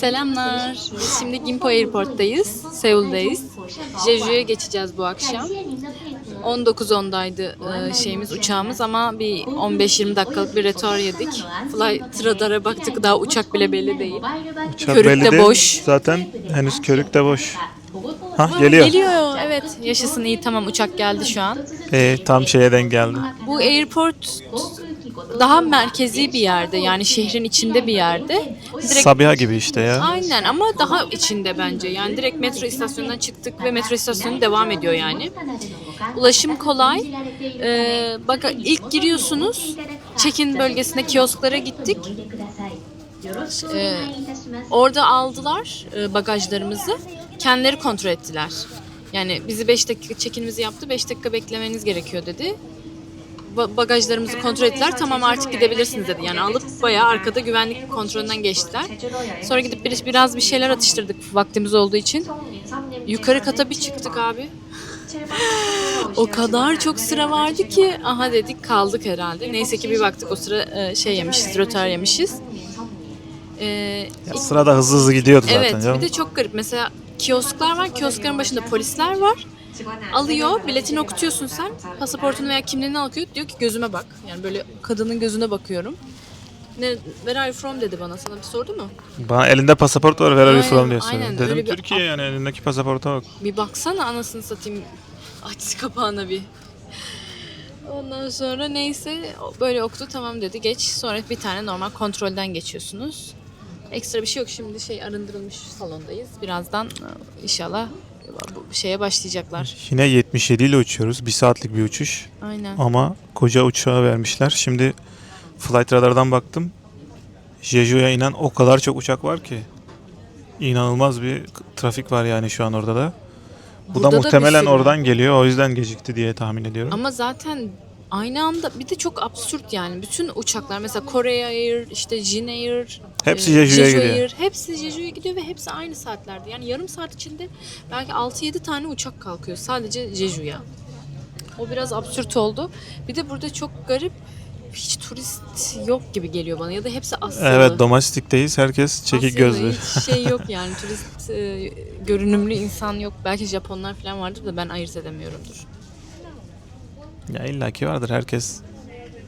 Selamlar. Biz şimdi Gimpo Airport'tayız. Seul'dayız. Jeju'ya geçeceğiz bu akşam. 19.10'daydı uçağımız ama bir 15-20 dakikalık bir rötar yedik. Flight radar'a baktık, daha uçak bile belli değil. Uçak Körük belli de değil. boş. Zaten henüz körük de boş. Hah, geliyor. Geliyor, evet. Yaşasın, iyi, tamam, uçak geldi şu an. Tam şeye denk geldi. Bu airport daha merkezi bir yerde, yani şehrin içinde bir yerde. Direkt, Sabiha gibi işte ya. aynen, ama daha içinde bence. Yani direkt metro istasyonundan çıktık ve metro istasyonu devam ediyor yani. Ulaşım kolay. İlk giriyorsunuz. Check-in bölgesine, kiosklara gittik. Orada aldılar bagajlarımızı. Kendileri kontrol ettiler. Yani bizi 5 dakika check-in'imizi yaptı. 5 dakika beklemeniz gerekiyor dedi. Bagajlarımızı kontrol ettiler. Tamam, artık gidebilirsiniz dedi. Yani alıp bayağı arkada güvenlik kontrolünden geçtiler. Sonra gidip biraz bir şeyler atıştırdık vaktimiz olduğu için. Yukarı kata bir çıktık abi. O kadar çok sıra vardı ki aha dedik, kaldık herhalde. Neyse ki bir baktık o sıra yemişiz, rötar yemişiz. Sıra da hızlı hızlı gidiyordu zaten. Evet, canım. bir de çok garip. Mesela kiosklar var. Kioskların başında polisler var. Alıyor, biletini okutuyorsun sen. Pasaportunu veya kimliğini alıyor. Diyor ki gözüme bak. Yani böyle kadının gözüne bakıyorum. Where are you from dedi bana. Sana bir sordu mu? Bana elinde pasaport var, where are you from diyorsun. Aynen, Dedim öyle bir- Türkiye, yani elindeki pasaporta bak. Bir baksana, anasını satayım. Aç kapağına bir. Ondan sonra neyse böyle okudu, tamam dedi, geç. Sonra bir tane normal kontrolden geçiyorsunuz. Ekstra bir şey yok. Şimdi arındırılmış salondayız. Birazdan inşallah bu şeye başlayacaklar. Yine 77 ile uçuyoruz. 1 saatlik bir uçuş. Aynen. Ama koca uçağı vermişler. Şimdi Flight Radar'dan baktım. Jeju'ya inen o kadar çok uçak var ki. İnanılmaz bir trafik var yani şu an orada da. Bu Burada da da bir muhtemelen sürü. oradan geliyor. O yüzden gecikti diye tahmin ediyorum. Ama zaten aynı anda bir de çok absürt yani. Bütün uçaklar mesela Korea Air, işte Jin Air, Hepsi Jeju'ya Jeju gidiyor. Air, hepsi Jeju'ya gidiyor ve hepsi aynı saatlerde. Yani yarım saat içinde belki 6-7 tane uçak kalkıyor sadece Jeju'ya. O biraz absürt oldu. Bir de burada çok garip, hiç turist yok gibi geliyor bana, ya da hepsi Asyalı. Evet, domestikteyiz. Herkes çekik Asyalı, gözlü. hiç yok yani, turist görünümlü insan yok. Belki Japonlar falan vardır da ben ayırt edemiyorumdur. Ya illaki vardır herkes.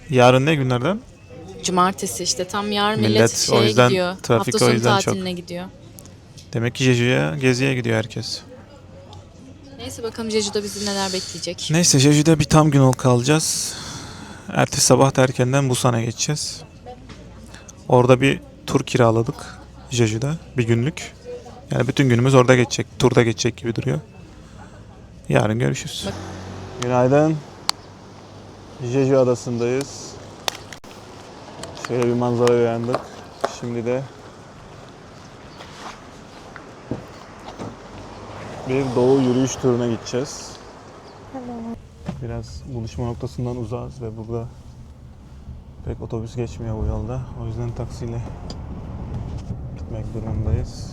Yarın ne günlerden? Cumartesi, işte tam yarın Millet millet o yüzden, gidiyor. trafik Hafta o sonu yüzden tatiline gidiyor. Demek ki Jeju'ya geziye gidiyor herkes. Neyse, bakalım Jeju'da bizi neler bekleyecek. Neyse, Jeju'da bir tam gün kalacağız. Ertesi sabah da erkenden Busan'a geçeceğiz. Orada bir tur kiraladık Jeju'da, bir günlük. Yani bütün günümüz orada geçecek, turda geçecek gibi duruyor. Yarın görüşürüz. Günaydın. Jeju adasındayız. Şöyle bir manzara beğendik. Şimdi de bir doğu yürüyüş turuna gideceğiz. Biraz buluşma noktasından uzağız ve burada pek otobüs geçmiyor bu yolda. O yüzden taksiyle gitmek durumundayız.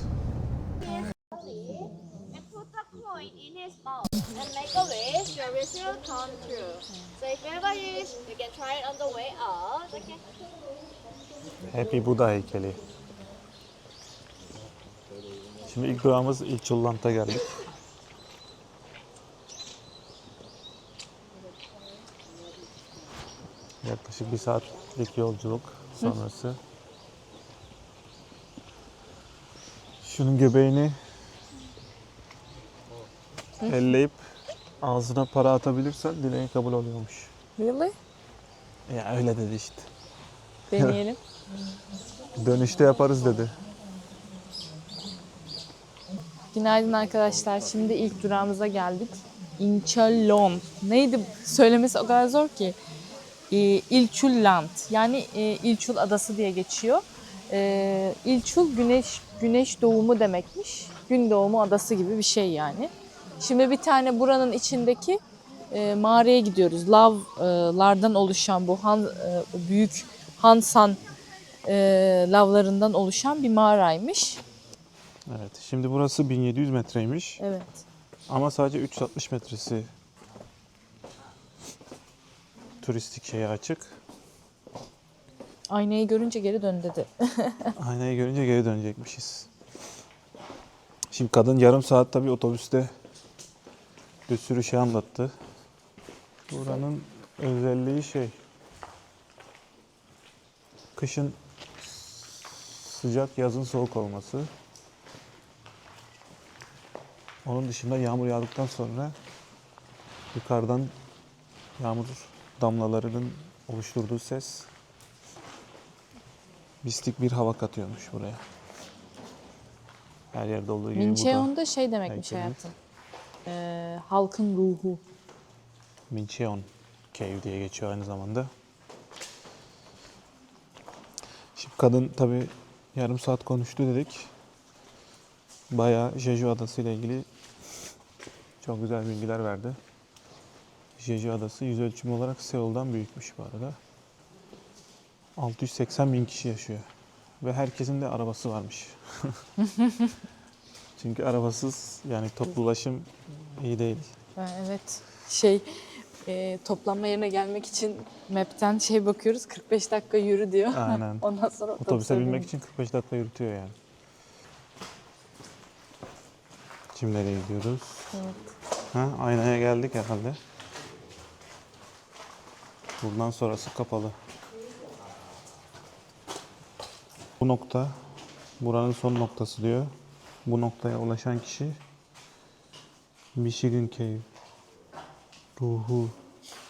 Put the coin in his mouth and make a wish. Your wish will come true. So if you have a wish, you can try it on the way out. Okay. Happy Buddha heykeli. Şimdi ilk durağımız İlçullant'a geldik. Yaklaşık 1 saatlik yolculuk sonrası. Şunun göbeğini elleyip ağzına para atabilirsen dileğin kabul oluyormuş. Really? Ya öyle dedi işte. Deneyelim. Dönüşte yaparız dedi. Günaydın arkadaşlar. Şimdi ilk durağımıza geldik. Incheon. Neydi? Söylemesi o kadar zor ki. İlçulland. Yani İlçul Adası diye geçiyor. İlçul güneş doğumu demekmiş. Gün doğumu adası gibi bir şey yani. Şimdi bir tane buranın içindeki mağaraya gidiyoruz. Lavlardan oluşan bu büyük Hansan lavlarından oluşan bir mağaraymış. Evet. Şimdi burası 1700 metreymiş. Evet. Ama sadece 360 metresi turistik şeye açık. Aynayı görünce geri dön dedi. Aynayı görünce geri dönecekmişiz. Şimdi kadın yarım saat tabii otobüste bir sürü şey anlattı. Buranın özelliği kışın sıcak, yazın soğuk olması. Onun dışında yağmur yağdıktan sonra yukarıdan yağmur damlalarının oluşturduğu ses mistik bir hava katıyormuş buraya. Her yerde olduğu gibi Mincheon da şey demekmiş heykelimiz. hayatım. Halkın ruhu. Mincheon Cave diye geçiyor aynı zamanda. Şimdi kadın tabii yarım saat konuştu dedik. Bayağı Jeju Adası ile ilgili çok güzel bilgiler verdi. Jeju Adası yüz ölçümü olarak Seul'dan büyükmüş bu arada. 680 bin kişi yaşıyor. Ve herkesin de arabası varmış. Çünkü arabasız yani toplu ulaşım iyi değil. Evet. Toplanma yerine gelmek için map'ten bakıyoruz. 45 dakika yürü diyor. Aynen. Ondan sonra Otobüse binmek bindik. için 45 dakika yürütüyor yani. Şimdi nereye gidiyoruz? Evet. Aynaya geldik herhalde. Buradan sonrası kapalı. Bu nokta buranın son noktası diyor. Bu noktaya ulaşan kişi Michigan Cave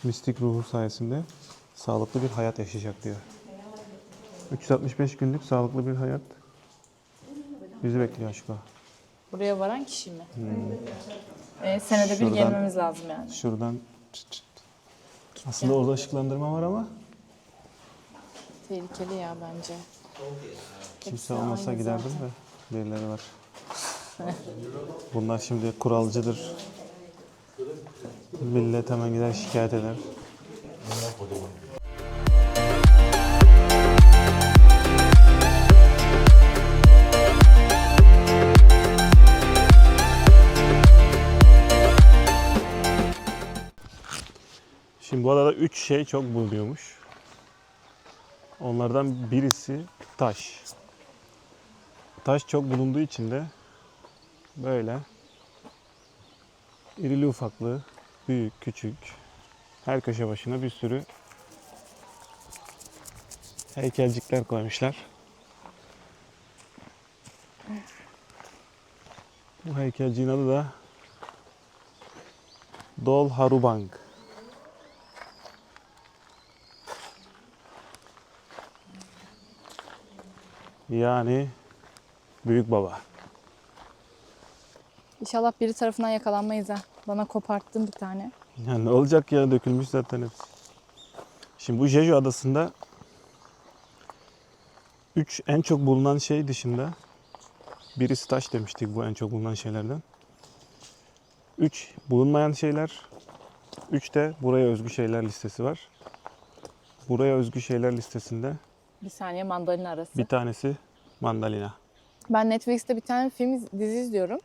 mistik ruhu sayesinde sağlıklı bir hayat yaşayacak diyor. 365 günlük sağlıklı bir hayat bizi bekliyor aşkım. Buraya varan kişi mi? Senede bir Şuradan- gelmemiz lazım yani. Şuradan çıt çıt. Aslında orada ışıklandırma var ama Tehlikeli ya bence. kimse Hepsi olmasa aynı giderdim zaten. de birileri var. Bunlar şimdi kuralcıdır. Millet hemen gider şikayet eder. Şimdi bu arada 3 şey çok bulunuyormuş. Onlardan birisi taş. Taş çok bulunduğu için de böyle irili ufaklı, büyük, küçük, her köşe başına bir sürü heykelcikler koymuşlar. Bu heykelciğin adı da Dol Harubang. Yani Büyük Baba. İnşallah biri tarafından yakalanmayız ha. Bana koparttın bir tane. Yani ne olacak ya, dökülmüş zaten hepsi. Şimdi bu Jeju Adası'nda 3 en çok bulunan şey dışında, birisi taş demiştik bu en çok bulunan şeylerden. 3 bulunmayan şeyler, 3 de buraya özgü şeyler listesi var. Buraya özgü şeyler listesinde Bir saniye, mandalina arası. bir tanesi mandalina. Ben Netflix'te bir tane dizi izliyorum.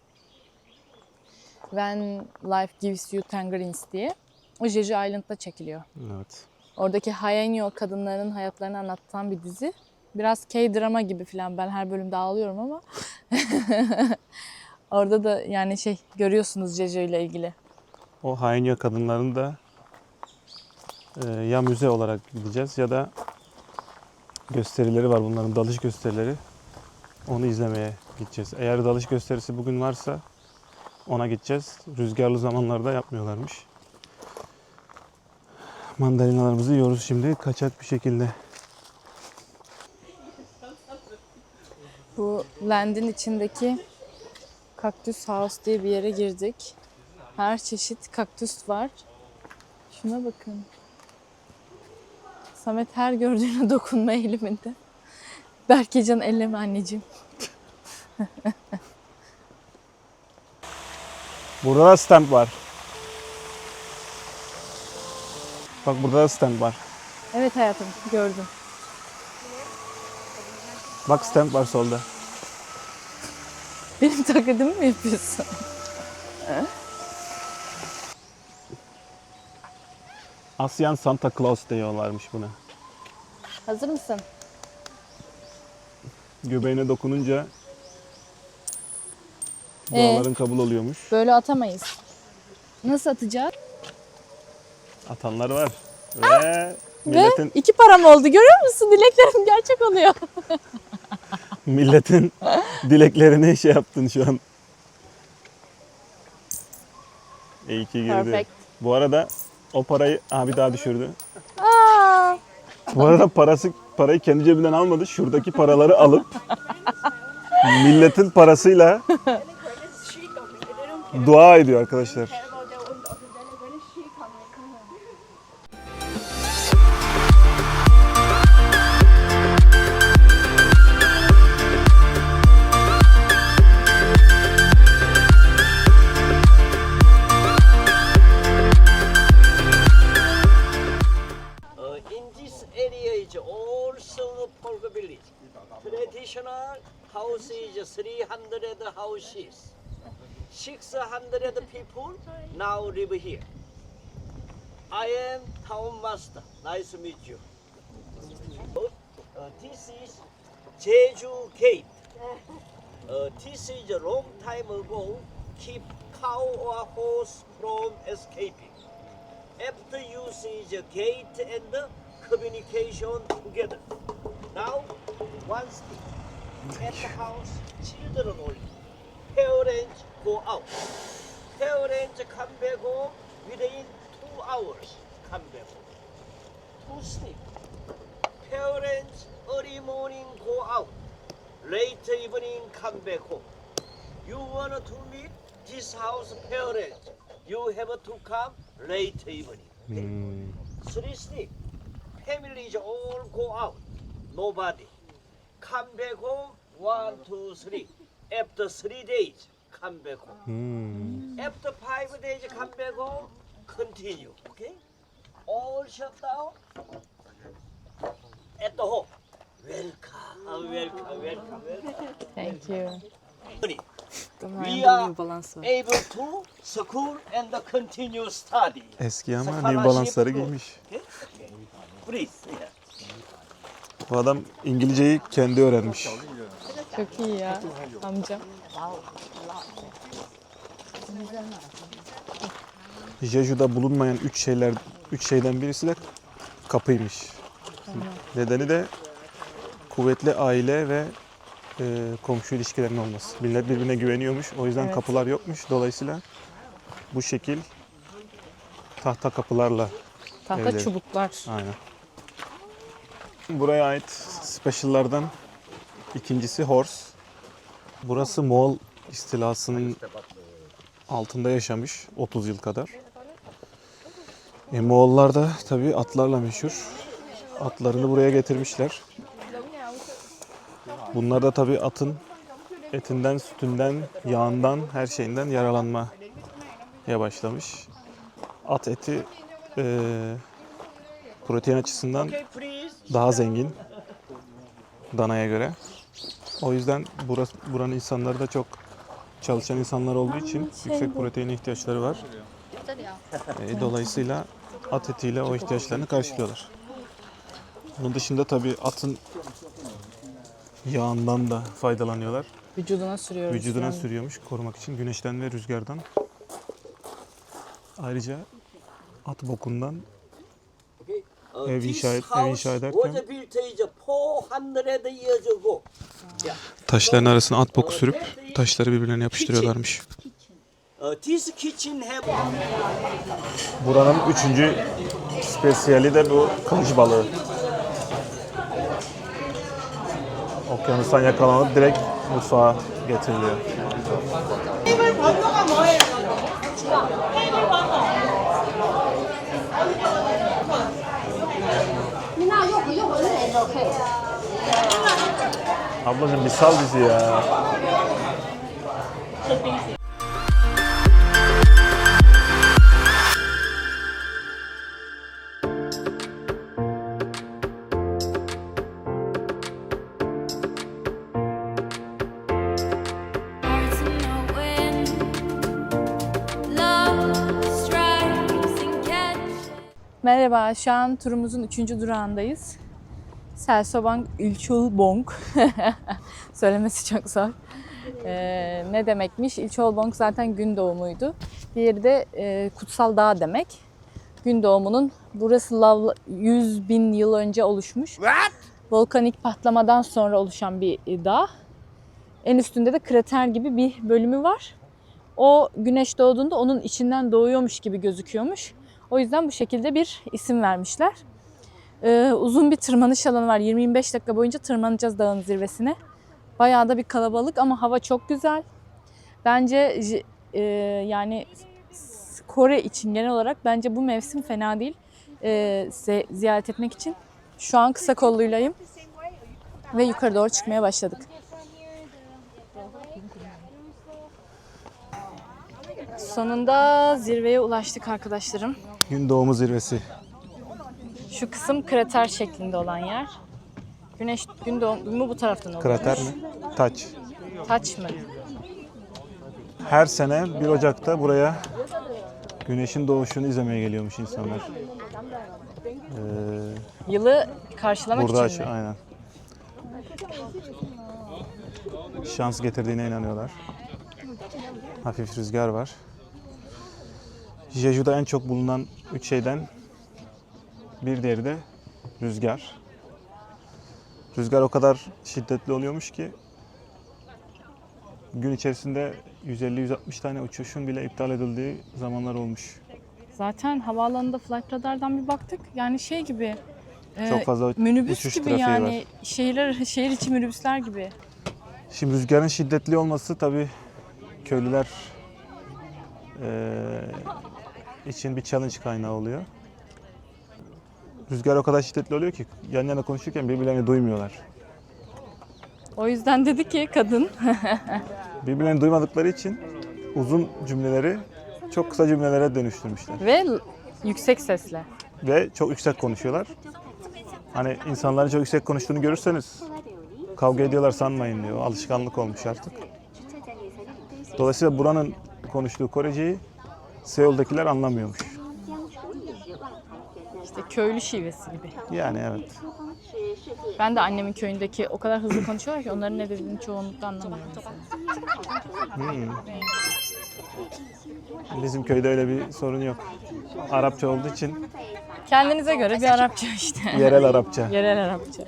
When Life Gives You Tangerines diye. O Jeju Island'da çekiliyor. Evet. Oradaki Haenyeo kadınların hayatlarını anlatan bir dizi. Biraz K-drama gibi falan. Ben her bölümde ağlıyorum ama. Orada da yani görüyorsunuz Jeju ile ilgili. O hain kadınların da ya müze olarak gideceğiz ya da gösterileri var, bunların dalış gösterileri. Onu izlemeye gideceğiz. Eğer dalış gösterisi bugün varsa ona gideceğiz. Rüzgarlı zamanlarda yapmıyorlarmış. Mandalinalarımızı yiyoruz şimdi kaçak bir şekilde. Bu land'in içindeki Cactus House diye bir yere girdik. Her çeşit kaktüs var. Şuna bakın. Samet her gördüğüne dokunma eğiliminde. Berkecan elleme anneciğim. Burada da stand var. Bak burada da stand var. Evet hayatım, gördüm. Bak stand var solda. Benim taklidimi mi yapıyorsun? Asyan Santa Claus diyorlarmış buna. Hazır mısın? Göbeğine dokununca Duaların kabul oluyormuş. Böyle atamayız. Nasıl atacağız? Atanlar var. Ve Ve 2 param oldu. Görüyor musun? Dileklerim gerçek oluyor. milletin dileklerini şey yaptın şu an. İyi ki girdi. Perfect. Bu arada o parayı abi daha düşürdü. Aa, Bu arada parayı kendi cebinden almadı. Şuradaki paraları alıp milletin parasıyla dua ediyor arkadaşlar. In this area is also Polka village. Traditional house is 300 houses. 600 people now live here. I am town master. Nice to meet you. This is Jeju Gate. This is a long time ago keep cow or horse from escaping. After using the gate and the communication together. Now, one stick. At the house, children only. Parents go out. Parents come back home within 2 hours. Come back home. To sleep. Parents early morning go out. Late evening come back home. You want to meet this house parents. You have to come late evening. 3 sleep. Families all go out. Nobody. Come back home 1, 2, 3. After 3 days, come back home. After 5 days, come back home. Continue. Okay? All shut down. At the home. Welcome, welcome, welcome, welcome. thank you. We are able to school and continue study. Eski ama New Balance'ları giymiş. Please. Yeah. Bu adam İngilizceyi kendi öğrenmiş. Çok iyi ya amcam. Jeju'da bulunmayan 3 şeyden birisi de kapıymış. Nedeni de kuvvetli aile ve komşu ilişkilerinin olması. Millet birbirine güveniyormuş. O yüzden Evet. kapılar yokmuş. Dolayısıyla bu şekil tahta kapılarla. Tahta Evleri. çubuklar. Aynen. Buraya ait special'lardan ikincisi horse. Burası Moğol istilasının altında yaşamış 30 yıl kadar. Moğollar da tabii atlarla meşhur. Atlarını buraya getirmişler. Bunlar da tabii atın etinden, sütünden, yağından, her şeyinden yaralanmaya başlamış. At eti protein açısından Okay, please. daha zengin danaya göre. O yüzden buranın insanları da çok çalışan insanlar olduğu için yüksek proteine ihtiyaçları var. Dolayısıyla at etiyle o ihtiyaçlarını karşılıyorlar. Bunun dışında tabii atın yağından da faydalanıyorlar. Vücuduna sürüyoruz. Vücuduna yani. sürüyormuş korumak için güneşten ve rüzgardan. Ayrıca at bokundan Ev inşa ederken- was built is 400 years ago. Yeah. taşların arasına at boku sürüp taşları birbirlerine yapıştırıyorlarmış. This kitchen have Buranın 3. spesiyali de bu kılıç balığı. Okyanustan yakalanıp direkt mutfağa getiriliyor. Ablacığım bir sal bizi ya. Hearts in the wind, love strikes and catches. Merhaba, şu an turumuzun 3. durağındayız. Selsobang Ilchulbong. Söylemesi çok zor. Ne demekmiş? İlçolbong zaten gün doğumuydu. Diğeri de kutsal dağ demek. Gün doğumunun burası 100 bin yıl önce oluşmuş. Volkanik patlamadan sonra oluşan bir dağ. En üstünde de krater gibi bir bölümü var. O güneş doğduğunda onun içinden doğuyormuş gibi gözüküyormuş. O yüzden bu şekilde bir isim vermişler. Uzun bir tırmanış alanı var. 20-25 dakika boyunca tırmanacağız dağın zirvesine. Bayağı da bir kalabalık ama hava çok güzel. Bence yani Kore için genel olarak bence bu mevsim fena değil. Ziyaret etmek için. Şu an kısa kolluylayım. Ve yukarı doğru çıkmaya başladık. Sonunda zirveye ulaştık arkadaşlarım. Gün doğumu zirvesi. Şu kısım krater şeklinde olan yer. Güneş gün doğumu bu taraftan oluyor. Krater mi? Taç. Taç mı? Her sene 1 Ocak'ta buraya güneşin doğuşunu izlemeye geliyormuş insanlar. Yılı karşılamak Burada için mi? aynen. Şans getirdiğine inanıyorlar. Hafif rüzgar var. Jeju'da en çok bulunan 3 şeyden bir diğeri de rüzgar. Rüzgar o kadar şiddetli oluyormuş ki gün içerisinde 150-160 tane uçuşun bile iptal edildiği zamanlar olmuş. Zaten havaalanında Flight Radar'dan bir baktık. Yani şey gibi. Çok fazla minibüs uçuş gibi trafiği yani. var. Şehir içi minibüsler gibi. Şimdi rüzgarın şiddetli olması tabii köylüler için bir challenge kaynağı oluyor. Rüzgar o kadar şiddetli oluyor ki yan yana konuşurken birbirlerini duymuyorlar. O yüzden dedi ki kadın Birbirlerini duymadıkları için uzun cümleleri çok kısa cümlelere dönüştürmüşler. ve yüksek sesle. Ve çok yüksek konuşuyorlar. Hani insanların çok yüksek konuştuğunu görürseniz kavga ediyorlar sanmayın diyor. Alışkanlık olmuş artık. Dolayısıyla buranın konuştuğu Koreceyi Seul'dakiler anlamıyormuş. İşte köylü şivesi gibi. Yani evet. Ben de annemin köyündeki o kadar hızlı konuşuyorlar ki onların ne dediğini çoğunlukla anlamıyorum mesela. Bizim köyde öyle bir sorun yok. Arapça olduğu için Kendinize göre bir Arapça işte. yerel Arapça. Yerel Arapça.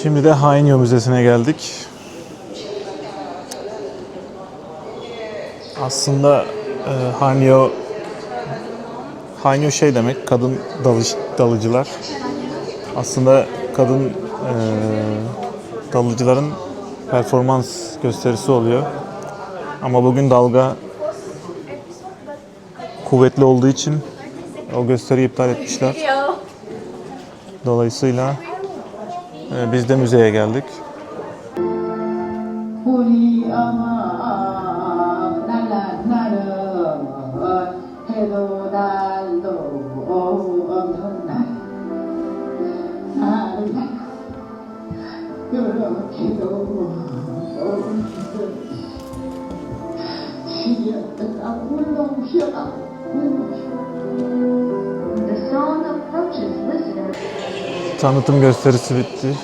Şimdi de Hainyo Müzesi'ne geldik. Aslında Hainyo şey demek, kadın dalıcılar. Aslında kadın dalıcıların performans gösterisi oluyor. Ama bugün dalga kuvvetli olduğu için o gösteriyi iptal etmişler. Dolayısıyla biz de müzeye geldik. Tanıtım gösterisi bitti.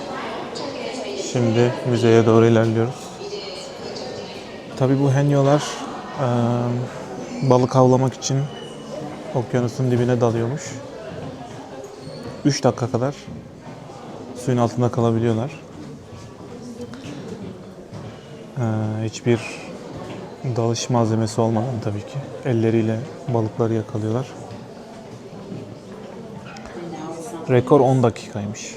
Şimdi müzeye doğru ilerliyoruz. Tabii bu henyolar balık avlamak için okyanusun dibine dalıyormuş. 3 dakika kadar suyun altında kalabiliyorlar. Hiçbir dalış malzemesi olmadan tabii ki elleriyle balıkları yakalıyorlar. Rekor 10 dakikaymış.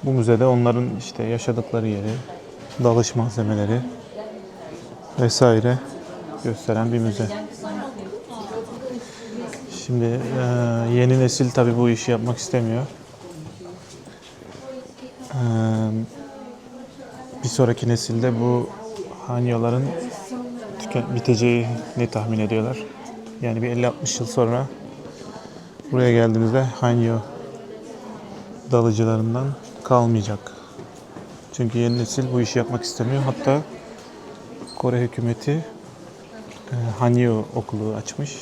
Bu müzede onların işte yaşadıkları yeri, dalış malzemeleri vesaire gösteren bir müze. Şimdi yeni nesil tabii bu işi yapmak istemiyor. Bir sonraki nesilde bu hanyoların biteceğini tahmin ediyorlar. Yani bir 50-60 yıl sonra buraya geldiğinizde hanyo dalıcılarından kalmayacak. Çünkü yeni nesil bu işi yapmak istemiyor. Hatta Kore hükümeti Hanyo okulu açmış.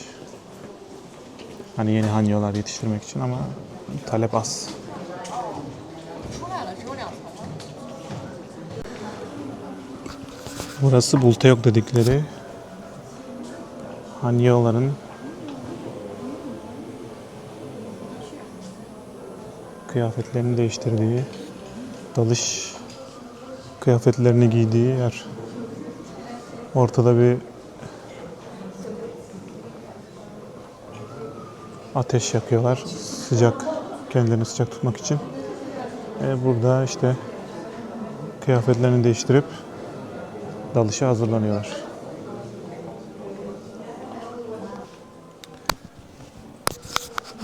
Hani yeni hanyolar yetiştirmek için ama talep az. Burası Bulteok dedikleri hanyoların kıyafetlerini değiştirdiği, dalış kıyafetlerini giydiği yer. Ortada bir ateş yakıyorlar. Sıcak, kendilerini sıcak tutmak için. Burada işte kıyafetlerini değiştirip dalışa hazırlanıyorlar.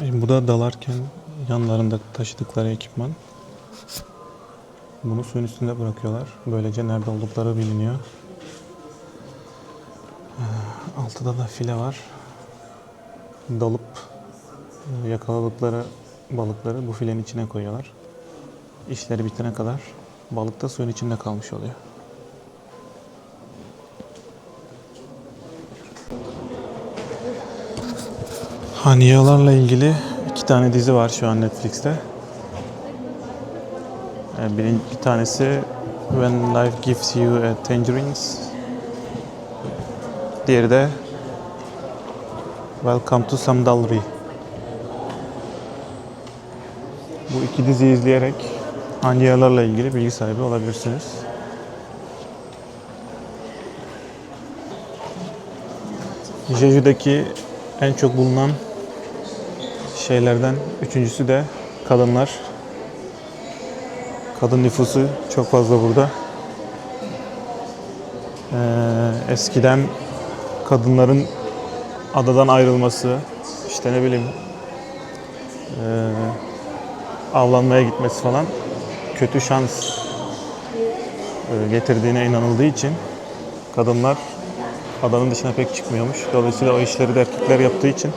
Bu da dalarken yanlarında taşıdıkları ekipman. Bunu suyun üstünde bırakıyorlar. Böylece nerede oldukları biliniyor. Altıda da file var. Dalıp yakaladıkları balıkları bu filenin içine koyuyorlar. İşleri bitene kadar balık da suyun içinde kalmış oluyor. Hanyolarla ilgili 2 tane dizi var şu an Netflix'te. Bir tanesi When Life Gives You a Tangerines. Diğeri de Welcome to Samdalri. Bu 2 diziyi izleyerek hanyolarla ilgili bilgi sahibi olabilirsiniz. Jeju'daki en çok bulunan şeylerden üçüncüsü de kadınlar. Kadın nüfusu çok fazla burada. Eskiden kadınların adadan ayrılması, işte ne bileyim avlanmaya gitmesi falan kötü şans getirdiğine inanıldığı için kadınlar adanın dışına pek çıkmıyormuş. Dolayısıyla o işleri de erkekler yaptığı için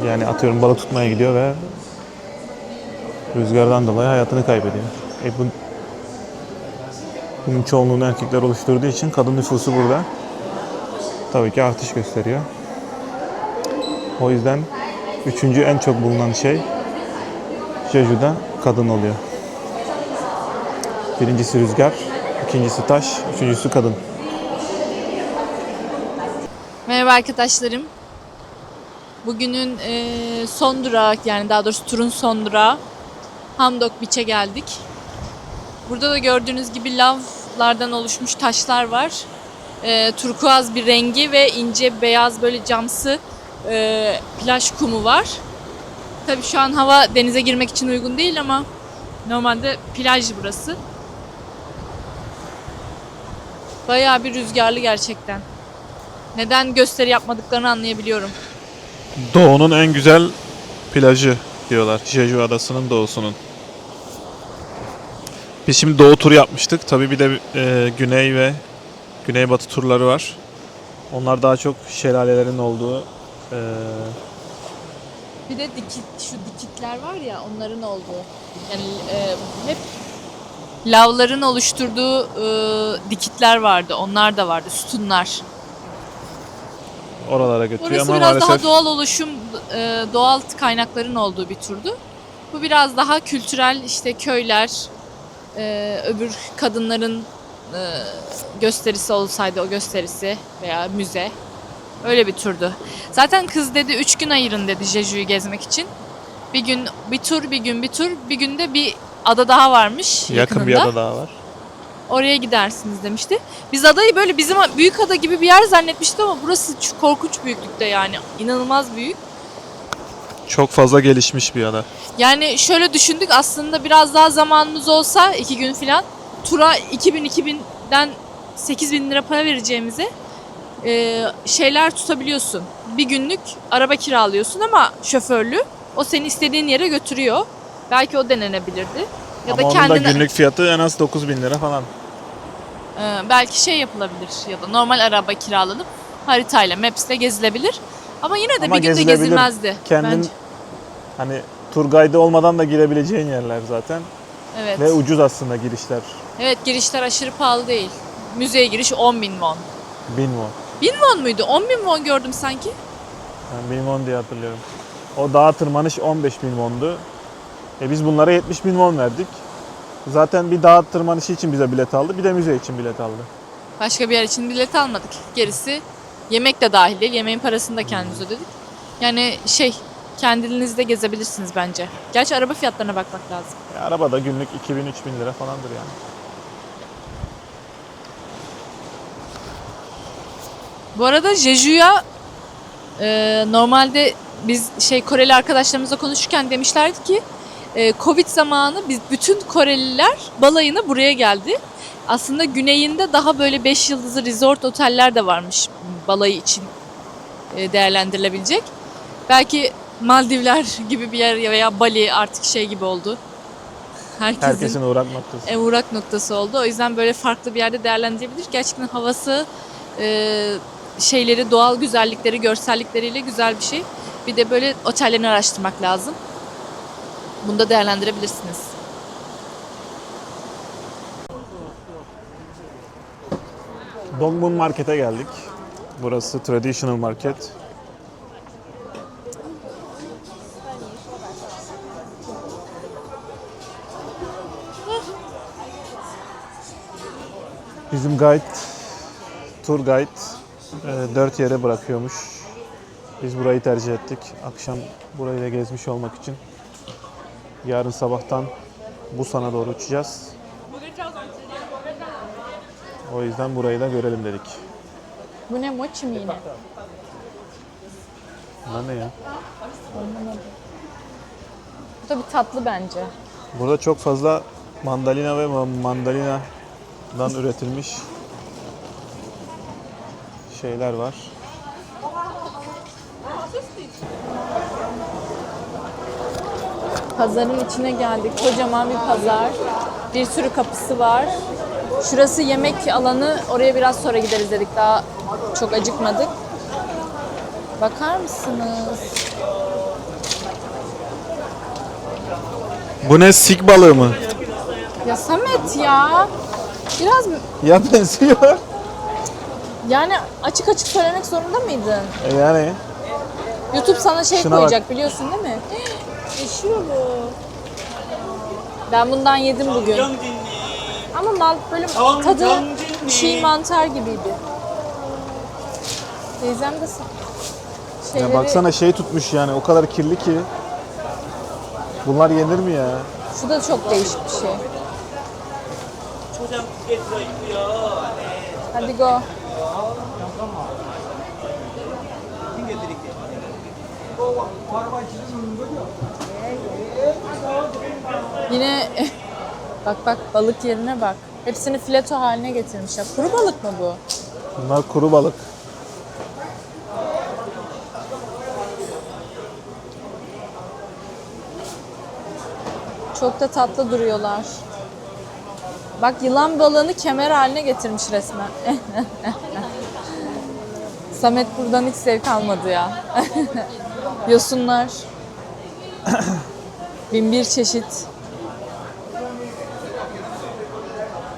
yani atıyorum balık tutmaya gidiyor ve rüzgardan dolayı hayatını kaybediyor. Bunun çoğunluğunu erkekler oluşturduğu için kadın nüfusu burada tabii ki artış gösteriyor. O yüzden üçüncü en çok bulunan şey Jeju'da kadın oluyor. Birincisi rüzgar, ikincisi taş, üçüncüsü kadın. Merhaba arkadaşlarım. Bugünün son durağı, yani daha doğrusu turun son durağı Hamdok Beach'e geldik. Burada da gördüğünüz gibi lavlardan oluşmuş taşlar var. Turkuaz bir rengi ve ince beyaz böyle camsı plaj kumu var. Tabii şu an hava denize girmek için uygun değil ama normalde plaj burası. Bayağı bir rüzgarlı gerçekten. Neden gösteri yapmadıklarını anlayabiliyorum. Doğu'nun en güzel plajı diyorlar. Jeju Adası'nın doğusunun. Biz şimdi doğu turu yapmıştık. Tabii bir de güney ve güneybatı turları var. Onlar daha çok şelalelerin olduğu. Bir de şu dikitler var ya, onların olduğu. Yani hep lavların oluşturduğu dikitler vardı. Onlar da vardı. Sütunlar. Oralara götürüyor Orası ama biraz maalesef daha doğal oluşum, doğal kaynakların olduğu bir turdu. Bu biraz daha kültürel, işte köyler, öbür kadınların gösterisi olsaydı o gösterisi veya müze. Öyle bir turdu. Zaten kız dedi 3 gün ayırın dedi Jeju'yu gezmek için. Bir gün bir tur, bir gün bir tur, bir günde bir ada daha varmış yakın bir yakınında. ada daha var. Oraya gidersiniz demişti. Biz adayı böyle bizim büyük ada gibi bir yer zannetmiştik ama burası çok korkunç büyüklükte, yani inanılmaz büyük. Çok fazla gelişmiş bir ada. Yani şöyle düşündük, aslında biraz daha zamanımız olsa 2 gün falan tura 2000'den 8.000 lira para vereceğimize şeyler tutabiliyorsun. Bir günlük araba kiralıyorsun ama şoförlü. O seni istediğin yere götürüyor. Belki o denenebilirdi. Ya Ama da onun kendine da günlük fiyatı en az 9.000 lira falan. belki şey yapılabilir ya da normal araba kiralanıp haritayla, Maps'le gezilebilir. Ama yine de Ama bir günde gezilebilir. gezilmezdi Kendin bence. hani tur guide olmadan da girebileceğin yerler zaten. Evet. Ve ucuz aslında girişler. Evet, girişler aşırı pahalı değil. Müzeye giriş 10.000 won. 1000 won. 1000 won muydu? 10.000 won gördüm sanki. Ben 1000 won diye hatırlıyorum. O dağa tırmanış 15.000 wondu. Biz bunlara 70.000 won verdik. Zaten bir dağ tırmanışı için bize bilet aldı, bir de müze için bilet aldı. Başka bir yer için bilet almadık. Gerisi yemek de dahil değil. Yemeğin parasını da kendimiz ödedik. Yani kendinizde gezebilirsiniz bence. Gerçi araba fiyatlarına bakmak lazım. Araba da günlük 2000-3000 lira falandır yani. Bu arada Jeju'ya normalde biz Koreli arkadaşlarımızla konuşurken demişlerdi ki Covid zamanı biz bütün Koreliler balayına buraya geldi. Aslında güneyinde daha böyle 5 yıldızlı resort oteller de varmış balayı için değerlendirilebilecek. Belki Maldivler gibi bir yer veya Bali artık gibi oldu. Herkesin uğrak noktası. Uğrak noktası oldu. O yüzden böyle farklı bir yerde değerlendirebilir. Gerçekten havası, doğal güzellikleri, görsellikleriyle güzel bir şey. Bir de böyle otellerini araştırmak lazım. Bunu da değerlendirebilirsiniz. Dongmun Market'e geldik. Burası Traditional Market. Bizim tur guide 4 yere bırakıyormuş. Biz burayı tercih ettik. Akşam burayı da gezmiş olmak için. Yarın sabahtan Busan'a doğru uçacağız. O yüzden burayı da görelim dedik. Bu ne, mochi mi yine? Bunlar ne ya? Bu da bir tatlı bence. Burada çok fazla mandalina ve mandalinadan üretilmiş şeyler var. Pazarın içine geldik. Kocaman bir pazar. Bir sürü kapısı var. Şurası yemek alanı. Oraya biraz sonra gideriz dedik. Daha çok acıkmadık. Bakar mısınız? Bu ne, sik balığı mı? Ya Samet ya. Biraz Ya benziyor. yani açık açık söylemek zorunda mıydın? Yani YouTube sana Şuna koyacak biliyorsun değil mi? Yaşıyor bu. Ben bundan yedim bugün. Ama böyle tadı çiğ mantar gibiydi. Teyzem de ya baksana tutmuş yani, o kadar kirli ki. Bunlar yenir mi ya? Şu da çok değişik bir şey. Hadi go. Yine bak balık yerine bak. Hepsini fileto haline getirmişler. Kuru balık mı bu? Bunlar kuru balık. Çok da tatlı duruyorlar. Bak yılan balığını kemer haline getirmiş resmen. Samet buradan hiç zevk almadı ya. Yosunlar. Bin bir çeşit.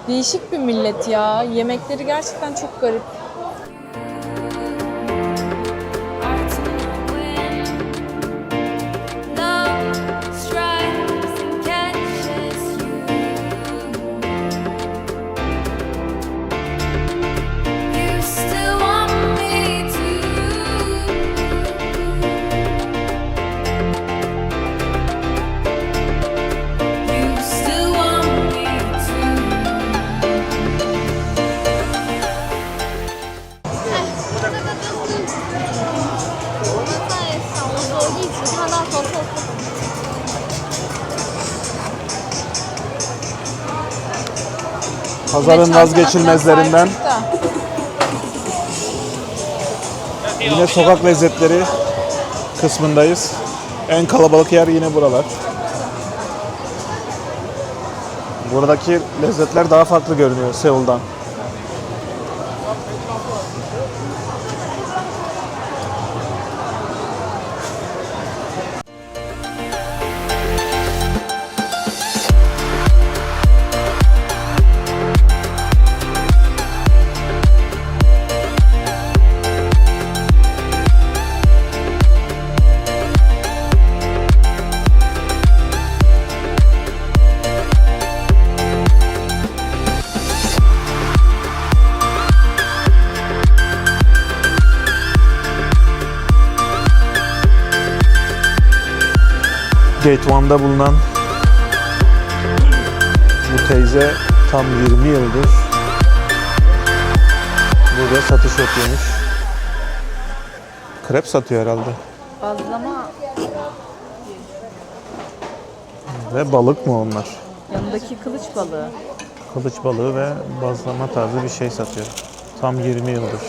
Değişik bir millet ya. Yemekleri gerçekten çok garip. Love strikes and catches you. You still want me to. You still want me to. 在小的时候一直看到说错。 Pazarın vazgeçilmezlerinden yine sokak lezzetleri kısmındayız. En kalabalık yer yine buralar. Buradaki lezzetler daha farklı görünüyor Seul'dan. Gate 1'da bulunan bu teyze tam 20 yıldır burada satış yapıyormuş. Krep satıyor herhalde. Bazlama Ve balık mı onlar? yanındaki kılıç balığı. Kılıç balığı ve bazlama tarzı bir şey satıyor. Tam 20 yıldır.